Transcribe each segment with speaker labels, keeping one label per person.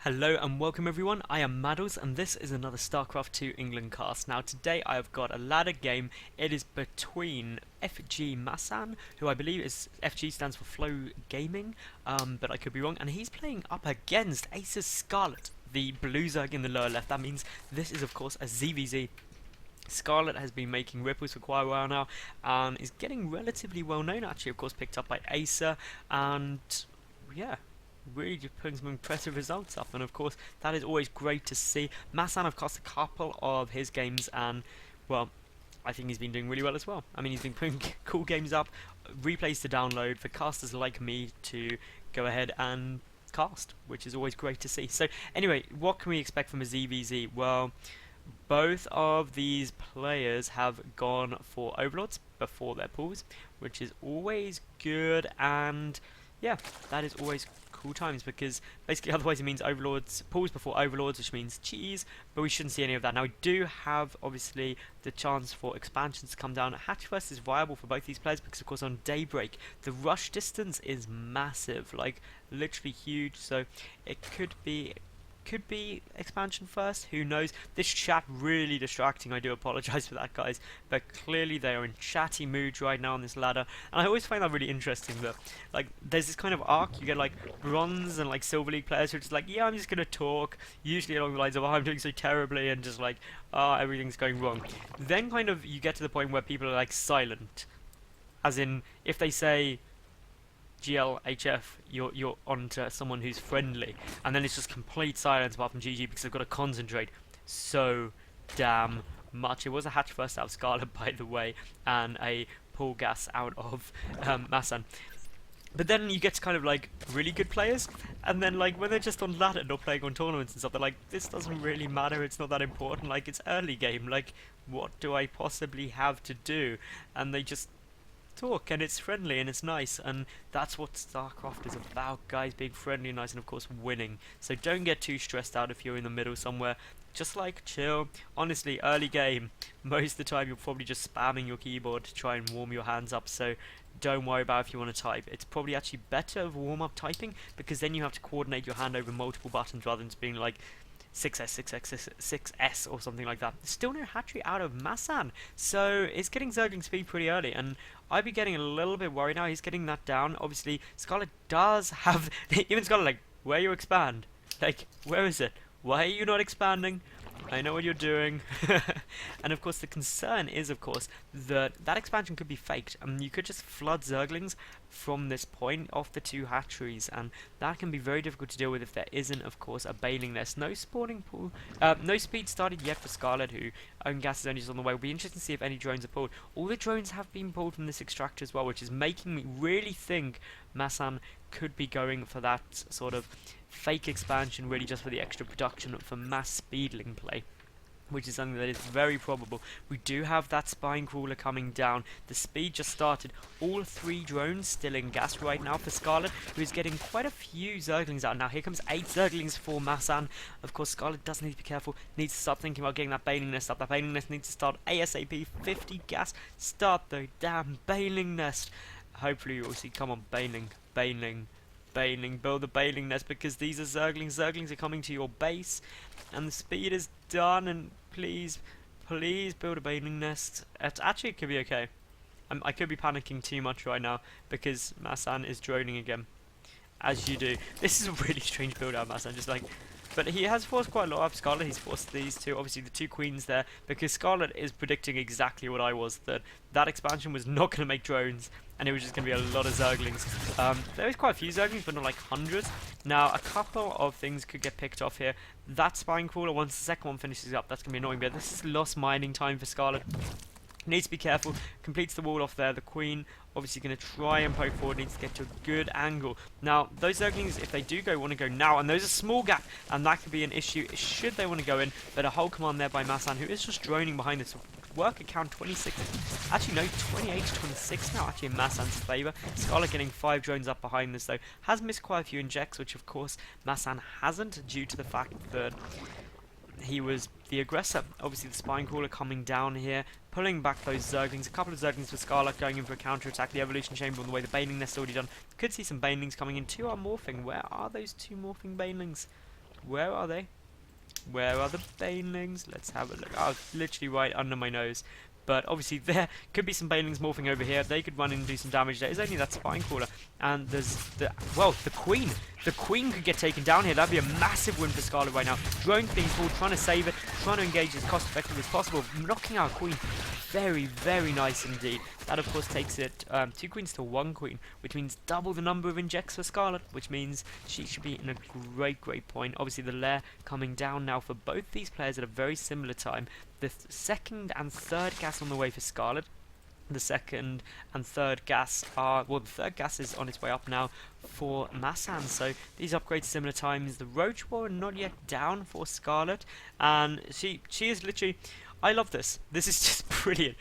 Speaker 1: Hello and welcome everyone, I am Madals and this is another StarCraft 2 England cast. Now today I have got a ladder game. It is between FG MaSsan, who I believe is, FG stands for Flow Gaming, but I could be wrong, and he's playing up against Ace's Scarlett, the blue Zerg in the lower left. That means this is of course a ZvZ. Scarlett has been making ripples for quite a while now and is getting relatively well known, actually, of course picked up by Acer, and yeah, really just putting some impressive results up, and of course that is always great to see. MaSsan, I've cast a couple of his games and, well, I think he's been doing really well as well. I mean, he's been putting cool games up, replays to download for casters like me to go ahead and cast, which is always great to see. So anyway, what can we expect from a ZvZ? Well, both of these players have gone for Overlords before their pools, which is always good, and yeah, that is always cool times, because basically otherwise it means Overlords, pools before Overlords, which means cheese, but we shouldn't see any of that. Now we do have obviously the chance for expansions to come down. Hatch first is viable for both these players because of course on Daybreak the rush distance is massive, like literally huge, so it could be expansion first, who knows. This chat really distracting, I do apologise for that, guys, but clearly they are in chatty moods right now on this ladder, and I always find that really interesting that, like, there's this kind of arc, you get like bronze and like silver league players who are just like, yeah, I'm just gonna talk, usually along the lines of, oh, I'm doing so terribly, and just like, everything's going wrong. Then kind of you get to the point where people are like silent, as in, if they say GLHF, you're onto someone who's friendly, and then it's just complete silence apart from GG because they've got to concentrate so damn much. It was a hatch first out of Scarlett, by the way, and a pull gas out of MaSsan. But then you get to kind of like really good players, and then like when they're just on ladder, not playing on tournaments and stuff, they're like, this doesn't really matter, it's not that important, like it's early game, like what do I possibly have to do? And they just talk, and it's friendly and it's nice, and that's what StarCraft is about, guys, being friendly and nice, and of course winning. So don't get too stressed out if you're in the middle somewhere, just like chill. Honestly, early game, most of the time you're probably just spamming your keyboard to try and warm your hands up, so don't worry about if you want to type. It's probably actually better of warm-up typing, because then you have to coordinate your hand over multiple buttons rather than just being like 6S, 6X, 6S or something like that. Still no hatchery out of MaSsan, so it's getting Zergling speed pretty early, and I'd be getting a little bit worried now. He's getting that down. Obviously, Scarlett does have, even Scarlett, like, where you expand? Like, where is it? Why are you not expanding? I know what you're doing. And of course the concern is, of course, that that expansion could be faked. You could just flood Zerglings from this point off the two hatcheries, and that can be very difficult to deal with if there isn't, of course, a bailing nest. No spawning pool, no speed started yet for Scarlett, who own gas is only just on the way. It'll be interesting to see if any drones are pulled. All the drones have been pulled from this extractor as well, which is making me really think MaSsan could be going for that sort of fake expansion, really just for the extra production for mass speedling play, which is something that is very probable. We do have that spine crawler coming down. The speed just started. All three drones still in gas right now for Scarlett, who is getting quite a few Zerglings out. Now here comes 8 Zerglings for MaSsan. Of course, Scarlett does need to be careful, needs to start thinking about getting that bailing nest up. That bailing nest needs to start ASAP. 50 gas. Start the damn bailing nest. Hopefully you'll see, come on, bailing, build the bailing nest, because these are Zerglings. Zerglings are coming to your base, and the speed is done, and please build a bailing nest. Actually, it could be okay. I could be panicking too much right now, because MaSsan is droning again, as you do. This is a really strange build out, MaSsan, just like, but he has forced quite a lot of Scarlett. He's forced these two, obviously the two queens there, because Scarlett is predicting exactly what I was, that expansion was not going to make drones, and it was just going to be a lot of Zerglings. There is quite a few Zerglings, but not like hundreds. Now, a couple of things could get picked off here. That spine crawler, once the second one finishes up, that's going to be annoying, but this is lost mining time for Scarlett. Needs to be careful, completes the wall off there. The queen obviously going to try and poke forward, needs to get to a good angle. Now, those Zerglings, if they do go, want to go now, and there's a small gap, and that could be an issue should they want to go in, but a whole command there by MaSsan, who is just droning behind this. Work account 26, actually no, 28 to 26 now, actually in MaSsan's favour. Scarlett getting 5 drones up behind this though, has missed quite a few injects, which of course MaSsan hasn't, due to the fact that he was the aggressor. Obviously the spine crawler coming down here, pulling back those Zerglings. A couple of Zerglings for Scarlett going in for a counter attack. The evolution chamber on the way. The bailing nest already done. Could see some banelings coming in. 2 are morphing. Where are those 2 morphing banelings? Where are they? Where are the banelings? Let's have a look. Oh, literally right under my nose. But obviously there could be some banelings morphing over here. They could run in and do some damage. There is only that spine crawler. And there's the, well, the queen. The queen could get taken down here. That'd be a massive win for Scarlett right now. Drone being pulled, trying to save it, trying to engage as cost effective as possible. Knocking out queen. Very, very nice indeed. That of course takes it 2 queens to 1 queen, which means double the number of injects for Scarlett, which means she should be in a great point. Obviously the lair coming down now for both these players at a very similar time. The second and third gas on the way for Scarlett. The second and third gas are, well, the third gas is on its way up now for MaSsan. So these upgrades similar times. The Roach War not yet down for Scarlett, and she is literally, I love this. This is just brilliant.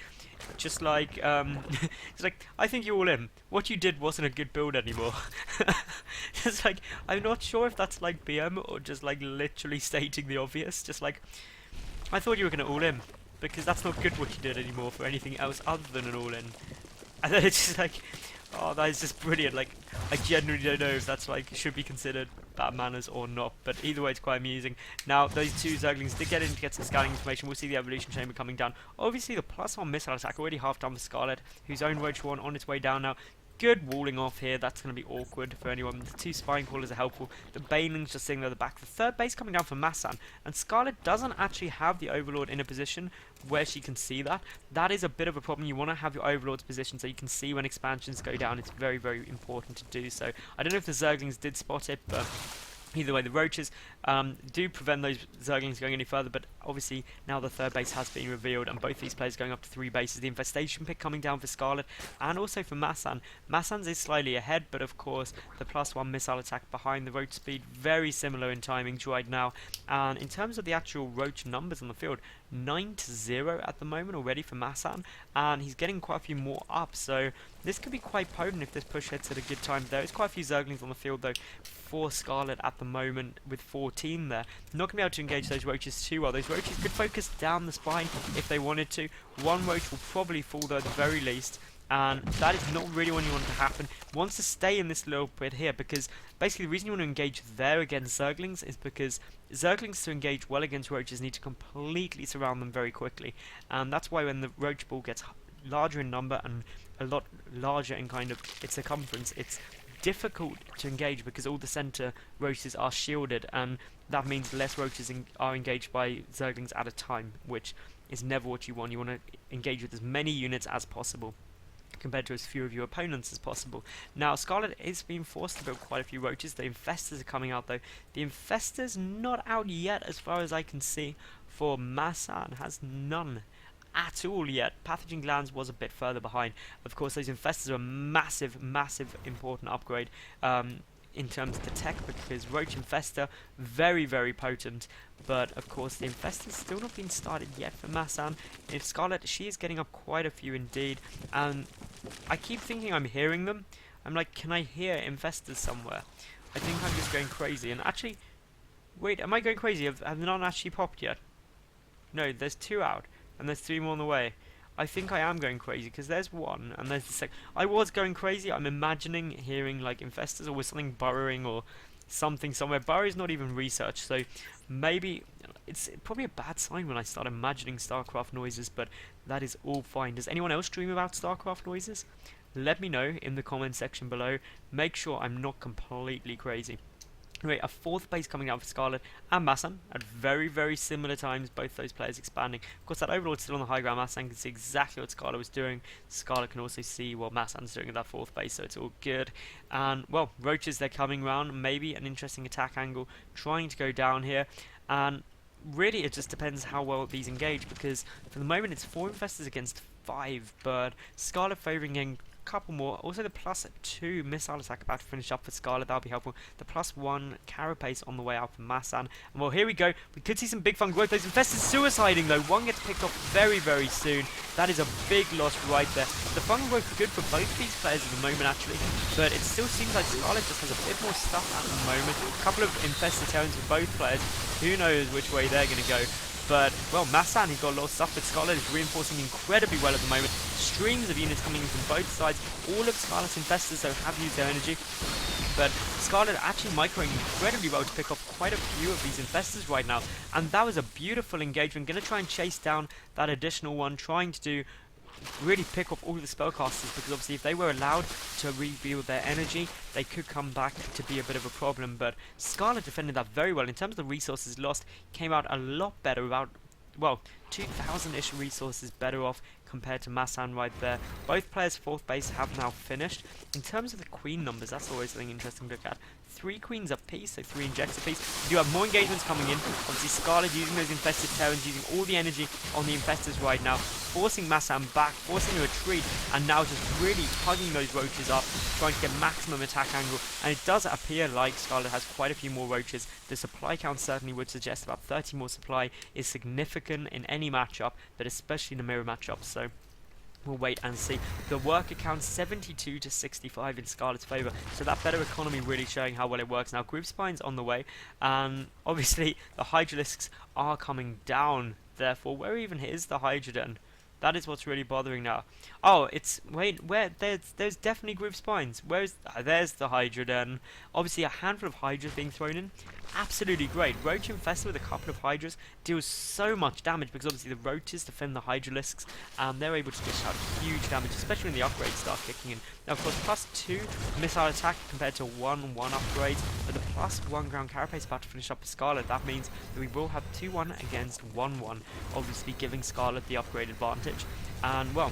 Speaker 1: Just like, it's like, I think you're all in. What you did wasn't a good build anymore. It's like, I'm not sure if that's like BM or just like literally stating the obvious. Just like, I thought you were going to all in, because that's not good what you did anymore for anything else other than an all in. And then it's just like, oh, that is just brilliant. Like, I genuinely don't know if that's like, should be considered bad manners or not, but either way it's quite amusing. Now, those two Zerglings did get in to get some scouting information. We'll see the evolution chamber coming down. Obviously, the +1 missile attack already half done for Scarlett, whose own Roach One on its way down now. Good walling off here. That's going to be awkward for anyone. The 2 spine crawlers are helpful. The banelings just sitting there at the back. The third base coming down for MaSsan, and Scarlett doesn't actually have the Overlord in a position where she can see that. That is a bit of a problem. You want to have your Overlord's position so you can see when expansions go down. It's very, very important to do so. I don't know if the Zerglings did spot it, but either way, the Roaches do prevent those Zerglings going any further, but obviously now the third base has been revealed, and both these players going up to 3 bases. The Infestation pick coming down for Scarlett, and also for MaSsan. MaSsan's is slightly ahead, but of course the +1 missile attack behind the Roach speed, very similar in timings right now. And in terms of the actual Roach numbers on the field, 9-0 at the moment already for MaSsan, and he's getting quite a few more up, so this could be quite potent if this push hits at a good time. There is quite a few Zerglings on the field though for Scarlett at the moment, with 14 there. Not going to be able to engage those Roaches too well. Those Roaches could focus down the spine if they wanted to. One Roach will probably fall though at the very least, and that is not really what you want to happen. Wants to stay in this little bit here, because basically the reason you want to engage there against Zerglings is because Zerglings to engage well against Roaches need to completely surround them very quickly, and that's why when the Roach ball gets larger in number and a lot larger in kind of its circumference, it's difficult to engage because all the center Roaches are shielded, and that means less Roaches are engaged by Zerglings at a time, which is never what you want. You want to engage with as many units as possible compared to as few of your opponents as possible. Now, Scarlett is being forced to build quite a few Roaches. The Infestors are coming out though. The Infestors not out yet as far as I can see for MaSsan. Has none at all yet. Pathogen Glands was a bit further behind. Of course, those Infestors are a massive important upgrade in terms of the tech, because Roach Infestor, very potent, but of course the Infestors still not been started yet for MaSsan. If Scarlett, she is getting up quite a few indeed, and I keep thinking I'm hearing them. I'm like, can I hear Infestors somewhere? I think I'm just going crazy, and actually, wait, am I going crazy? Have none actually popped yet? No, there's 2 out, and there's 3 more on the way. I think I am going crazy, because there's 1, and there's the second. I was going crazy. I'm imagining hearing like Infestors, or with something burrowing, or something somewhere. Burrow's not even researched, so maybe it's probably a bad sign when I start imagining StarCraft noises, but that is all fine. Does anyone else dream about StarCraft noises? Let me know in the comment section below. Make sure I'm not completely crazy. Anyway, a 4th base coming out for Scarlett and MaSsan at very similar times, both those players expanding. Of course, that Overlord's still on the high ground. MaSsan can see exactly what Scarlett was doing. Scarlett can also see what MaSsan's doing at that 4th base, so it's all good. And, well, Roaches, they're coming round. Maybe an interesting attack angle, trying to go down here. And really, it just depends how well these engage, because for the moment, it's 4 Infestors against 5, but Scarlett favouring getting couple more. Also the +2 missile attack about to finish up for Scarlett. That'll be helpful. The +1 carapace on the way out for MaSsan. And well, here we go. We could see some big fun growth. Those Infestors suiciding though. One gets picked off very soon. That is a big loss right there. The fun growth good for both these players at the moment actually, but it still seems like Scarlett just has a bit more stuff at the moment. A couple of Infestor turns for both players. Who knows which way they're going to go. But, well, MaSsan, he's got a lot of stuff, but Scarlett is reinforcing incredibly well at the moment. Streams of units coming in from both sides. All of Scarlett's Infestors, though, have used their energy. but Scarlett actually microing incredibly well to pick off quite a few of these infestors right now, and that was a beautiful engagement. Going to try and chase down that additional one, trying to do really pick off all the spellcasters, because obviously if they were allowed to rebuild their energy, they could come back to be a bit of a problem. But Scarlett defended that very well. In terms of the resources lost, came out a lot better, about, well, 2,000-ish resources better off compared to MaSsan right there. Both players' 4th base have now finished. In terms of the queen numbers, that's always something interesting to look at. 3 queens apiece, so 3 injects apiece. We do have more engagements coming in. Obviously Scarlett using those infested Terrans, using all the energy on the infestors right now, forcing MaSsan back, forcing a retreat, and now just really hugging those roaches up, trying to get maximum attack angle. And it does appear like Scarlett has quite a few more roaches. The supply count certainly would suggest about 30 more supply is significant in any matchup, but especially in a mirror matchup. So we'll wait and see. The worker count 72 to 65 in Scarlett's favour, so that better economy really showing how well it works. Now Group Spine's on the way, and obviously the Hydralisks are coming down. Therefore, where even is the Hydrodon? That is what's really bothering now. Oh, it's, wait, where, there's definitely Group Spines. Where's, there's the Hydrodon. Obviously a handful of Hydras being thrown in. Absolutely great. Roach infested with a couple of Hydras deals so much damage, because obviously the Roaches defend the Hydralisks, and they're able to dish out huge damage, especially when the upgrades start kicking in. Now of course +2 missile attack compared to 1-1 upgrades, but the +1 ground carapace about to finish up with Scarlett. That means that we will have 2-1 against 1-1, obviously giving Scarlett the upgrade advantage. And well,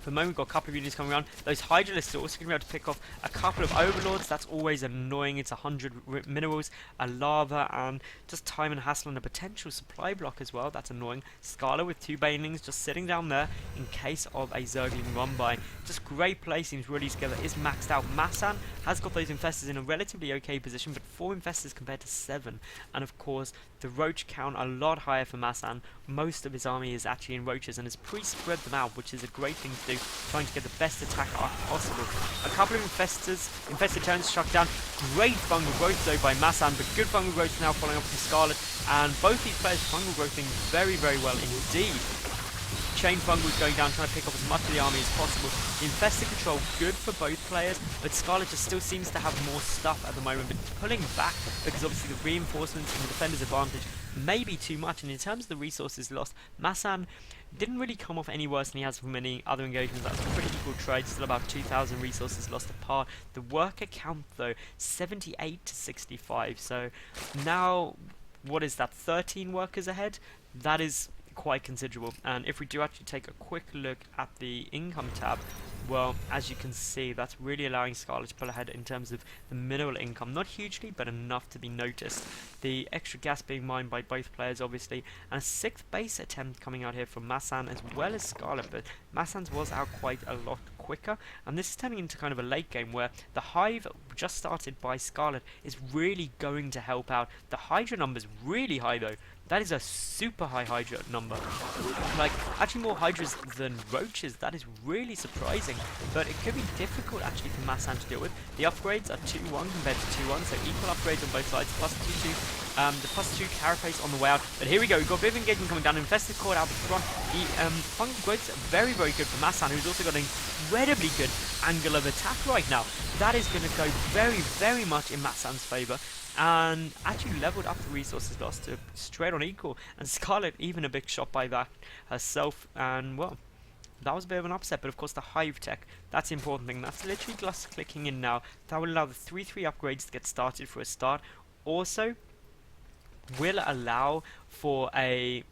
Speaker 1: for the moment we've got a couple of units coming around. Those Hydralisks are also going to be able to pick off a couple of Overlords. That's always annoying. It's 100 minerals, a lava, and just time and hassle, and a potential supply block as well. That's annoying. Scarlet with 2 Banelings just sitting down there in case of a Zergling run by. Just great play, seems really together. Is maxed out. MaSsan has got those infestors in a relatively okay position, but 4 infestors compared to 7. And of course, the roach count a lot higher for MaSsan. Most of his army is actually in roaches and has pre-spread them out, which is a great thing to do, trying to get the best attack arc possible. A couple of infested turns struck down. Great fungal growth though by MaSsan, but good fungal growth now following up from Scarlett, and both these players fungal growthing very, very well indeed. Chain fungal is going down, trying to pick up as much of the army as possible. The infested control good for both players, but Scarlett just still seems to have more stuff at the moment, but pulling back because obviously the reinforcements and the defender's advantage may be too much. And in terms of the resources lost, MaSsan didn't really come off any worse than he has from many other engagements. That's a pretty equal trade, still about 2,000 resources lost apart. The worker count though, 78 to 65, so now, what is that, 13 workers ahead? That is quite considerable. And if we do actually take a quick look at the income tab, well, as you can see, that's really allowing Scarlett to pull ahead in terms of the mineral income. Not hugely, but enough to be noticed. The extra gas being mined by both players, obviously, and a 6th base attempt coming out here from MaSsan as well as Scarlett, but MaSsan's was out quite a lot quicker, and this is turning into kind of a late game where the hive just started by Scarlett is really going to help out. The Hydra number's really high though. That is a super high Hydra number. Like, actually more Hydras than Roaches. That is really surprising. But it could be difficult actually for MaSsan to deal with. The upgrades are 2-1 compared to 2-1, so equal upgrades on both sides. +2-2. The +2 carapace on the way out. But here we go. We've got a bit of engagement coming down. Infested Cord out the front. The fungal growth's very, very good for MaSsan, who's also got an incredibly good angle of attack right now. That is going to go very, very much in MaSsan's favour, and actually leveled up the resources lost to straight on equal. And Scarlett even a big shot by that herself, and well, that was a bit of an upset. But of course the hive tech, that's the important thing. That's literally just clicking in now. That will allow the 3-3 upgrades to get started for a start. Also will allow for a,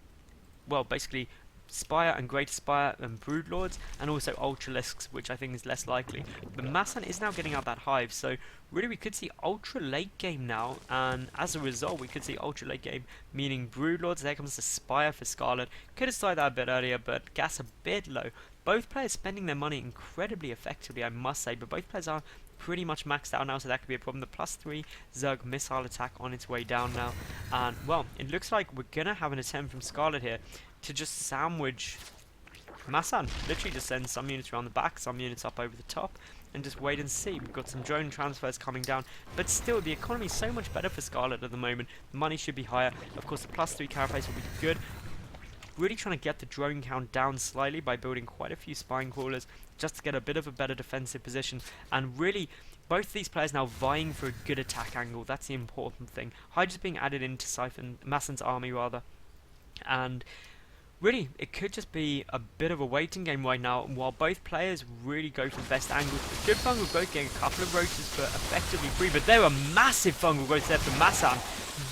Speaker 1: well, basically Spire and Greater Spire and Broodlords, and also Ultralisks, which I think is less likely. But MaSsan is now getting out that hive, so really we could see ultra late game now, and as a result we could see ultra late game, meaning Broodlords. There comes the Spire for Scarlett. Could have started that a bit earlier, but gas a bit low. Both players spending their money incredibly effectively, I must say, but both players are pretty much maxed out now, so that could be a problem. The +3 Zerg missile attack on its way down now, and well, it looks like we're gonna have an attempt from Scarlett here to just sandwich MaSsan. Literally just send some units around the back, some units up over the top, and just wait and see. We've got some drone transfers coming down, but still the economy is so much better for Scarlett at the moment. The money should be higher. Of course the +3 carapace will be good. Really trying to get the drone count down slightly by building quite a few spine crawlers just to get a bit of a better defensive position, and really both these players now vying for a good attack angle. That's the important thing. Hydra's being added into MaSsan's army rather, and really, it could just be a bit of a waiting game right now, while both players really go for the best angles. Good fungal growth getting a couple of roaches, but effectively free. But there were massive fungal growth there from MaSsan.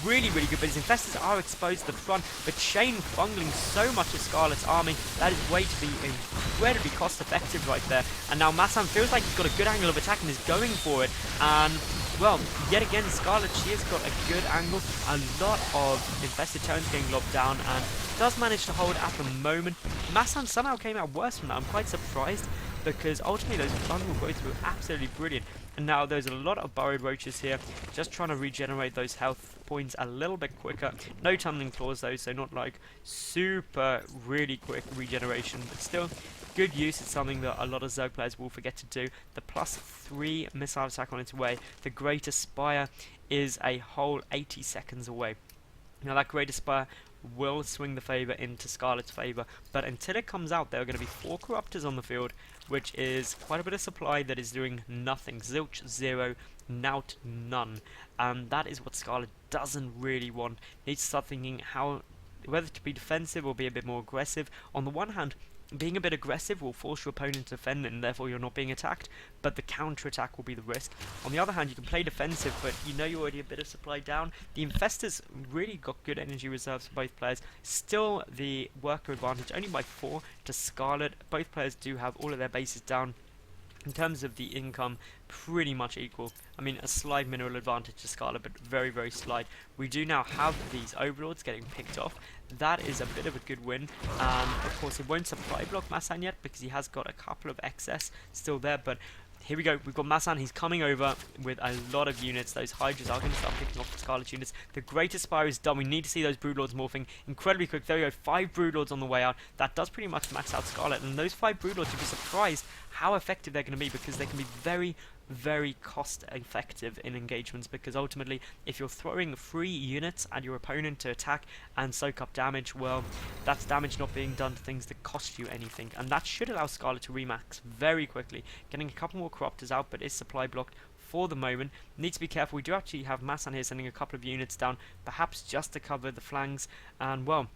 Speaker 1: Really good, but his infestors are exposed to the front, but Shane fungling so much of Scarlett's army, that is way to be incredibly cost effective right there. And now MaSsan feels like he's got a good angle of attack and is going for it, and well, yet again, Scarlett, she has got a good angle, a lot of infested turns getting lobbed down, and does manage to hold at the moment. MaSsan somehow came out worse from that. I'm quite surprised, because ultimately those fungal growths were absolutely brilliant. And now there's a lot of burrowed roaches here, just trying to regenerate those health points a little bit quicker. No tumbling claws though, so not like super really quick regeneration, but still good use. It's something that a lot of Zerg players will forget to do. The +3 missile attack on its way. The Greater Spire is a whole 80 seconds away. Now that Greater Spire will swing the favour into Scarlett's favour, but until it comes out, there are going to be 4 Corruptors on the field, which is quite a bit of supply that is doing nothing. Zilch 0, Nout none, and that is what Scarlett doesn't really want. Needs to start thinking whether to be defensive or be a bit more aggressive. On the one hand, being a bit aggressive will force your opponent to defend, and therefore you're not being attacked, but the counter-attack will be the risk. On the other hand, you can play defensive, but you know you're already a bit of supply down. The Infestors really got good energy reserves for both players. Still the worker advantage, only by 4 to Scarlett. Both players do have all of their bases down. In terms of the income, pretty much equal. I mean, a slight mineral advantage to Scarlett, but very slight. We do now have these Overlords getting picked off. That is a bit of a good win. Of course, it won't supply block MaSsan yet, because he has got a couple of excess still there, but here we go. We've got MaSsan. He's coming over with a lot of units. Those Hydras are going to start picking off the Scarlet units. The Greater Spire is done. We need to see those Broodlords morphing incredibly quick. There we go. 5 Broodlords on the way out. That does pretty much max out Scarlet. And those 5 Broodlords, you'd be surprised how effective they're going to be, because they can be very cost effective in engagements, because ultimately if you're throwing 3 units at your opponent to attack and soak up damage, well, that's damage not being done to things that cost you anything, and that should allow Scarlet to remax very quickly. Getting a couple more Corruptors out, but is supply blocked for the moment. Need to be careful. We do actually have MaSsan here sending a couple of units down, perhaps just to cover the flanks, and well,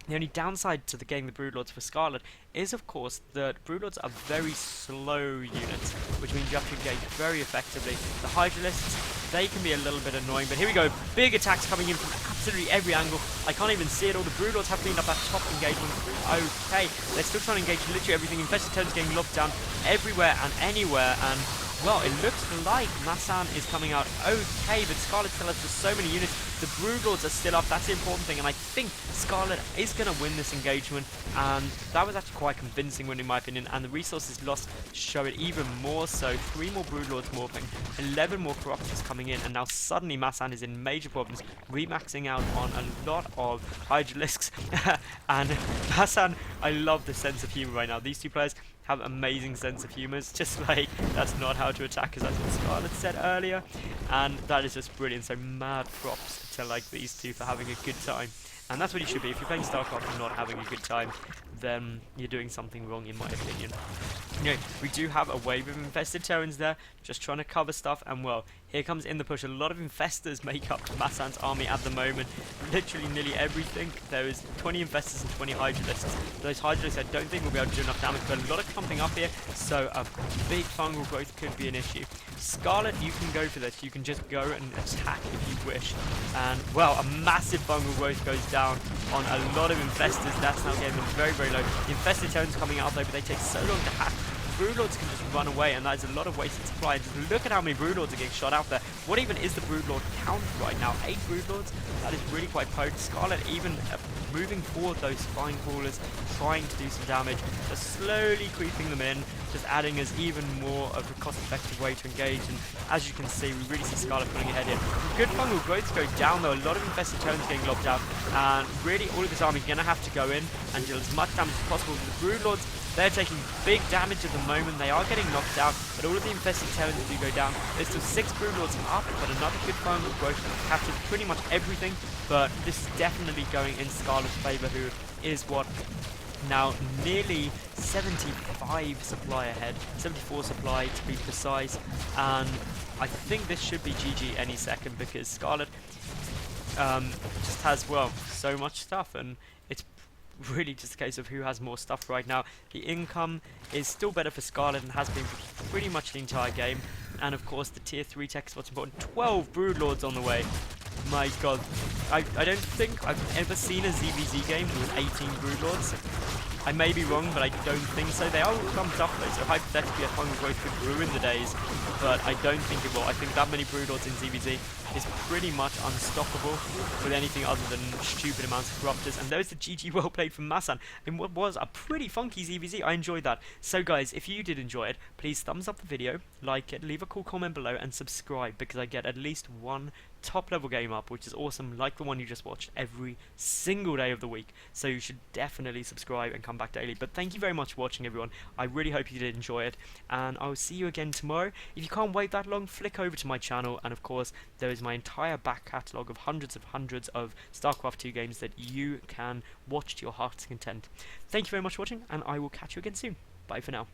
Speaker 1: the only downside to the getting the Broodlords for Scarlet is, of course, that Broodlords are very slow units, which means you have to engage very effectively. The Hydralists, they can be a little bit annoying, but here we go. Big attacks coming in from absolutely every angle. I can't even see it all. The Broodlords have been up that top engagement. Okay, they're still trying to engage literally everything. Infested Toads getting locked down everywhere and anywhere, and well, it looks like MaSsan is coming out okay, but Scarlet still has just so many units. The Broodlords are still up, that's the important thing, and I think Scarlet is going to win this engagement, and that was actually quite convincing win in my opinion, and the resources lost show it even more so. 3 more Broodlords morphing, 11 more Corruptors coming in, and now suddenly MaSsan is in major problems, remaxing out on a lot of Hydralisks, and MaSsan, I love the sense of humour right now. These two players have amazing sense of humour. It's just like, that's not how to attack, because that's what Scarlett said earlier, and that is just brilliant. So mad props to like these two for having a good time, and that's what you should be. If you're playing StarCraft and not having a good time, then you're doing something wrong in my opinion. You know, we do have a wave of infested Terrans there, just trying to cover stuff, and well, here comes in the push. A lot of infestors make up MaSsan's army at the moment. Literally nearly everything. There is 20 infestors and 20 Hydralists. Those Hydralists I don't think will be able to do enough damage, but a lot of clumping up here, so a big fungal growth could be an issue. Scarlet, you can go for this. You can just go and attack if you wish. And well, a massive fungal growth goes down on a lot of infestors. That's now getting them very low. The infested Terrans coming out though, but they take so long to hack. Broodlords can just run away, and that is a lot of wasted supply. Just look at how many Broodlords are getting shot out there. What even is the Broodlord count right now? 8 Broodlords? That is really quite potent. Scarlet even moving forward those Spine Crawlers, trying to do some damage, just slowly creeping them in, just adding as even more of a cost-effective way to engage. And as you can see, we really see Scarlet pulling ahead here. Good fungal growth goes down though. A lot of infested Terrans getting lobbed out, and really all of this army is going to have to go in and deal as much damage as possible. The Broodlords, they're taking big damage at the moment. They are getting knocked out, but all of the infested Terrans do go down. There's still 6 Broodlords up, but another good fungal growth captured pretty much everything. But this is definitely going in Scarlet's favour, who is what now nearly 75 supply ahead, 74 supply to be precise, and I think this should be GG any second because Scarlett just has, well, so much stuff, and it's really just a case of who has more stuff right now. The income is still better for Scarlett and has been pretty much the entire game, and of course the tier 3 tech is what's important. 12 Broodlords on the way. My god, I don't think I've ever seen a ZvZ game with 18 Broodlords. I may be wrong, but I don't think so. They are all clumped up though, so hypothetically a Hunger Growth could ruin the days, but I don't think it will. I think that many Broodlords in ZvZ is pretty much unstoppable with anything other than stupid amounts of Corruptors. And there's the GG well played from MaSsan in what was a pretty funky ZvZ. I enjoyed that. So guys, if you did enjoy it, please thumbs up the video, like it, leave a cool comment below, and subscribe, because I get at least one top level game up, which is awesome, like the one you just watched, every single day of the week. So you should definitely subscribe and come back daily. But thank you very much for watching, everyone. I really hope you did enjoy it, and I will see you again tomorrow. If you can't wait that long, flick over to my channel, and of course there is my entire back catalogue of hundreds of StarCraft 2 games that you can watch to your heart's content. Thank you very much for watching, and I will catch you again soon. Bye for now.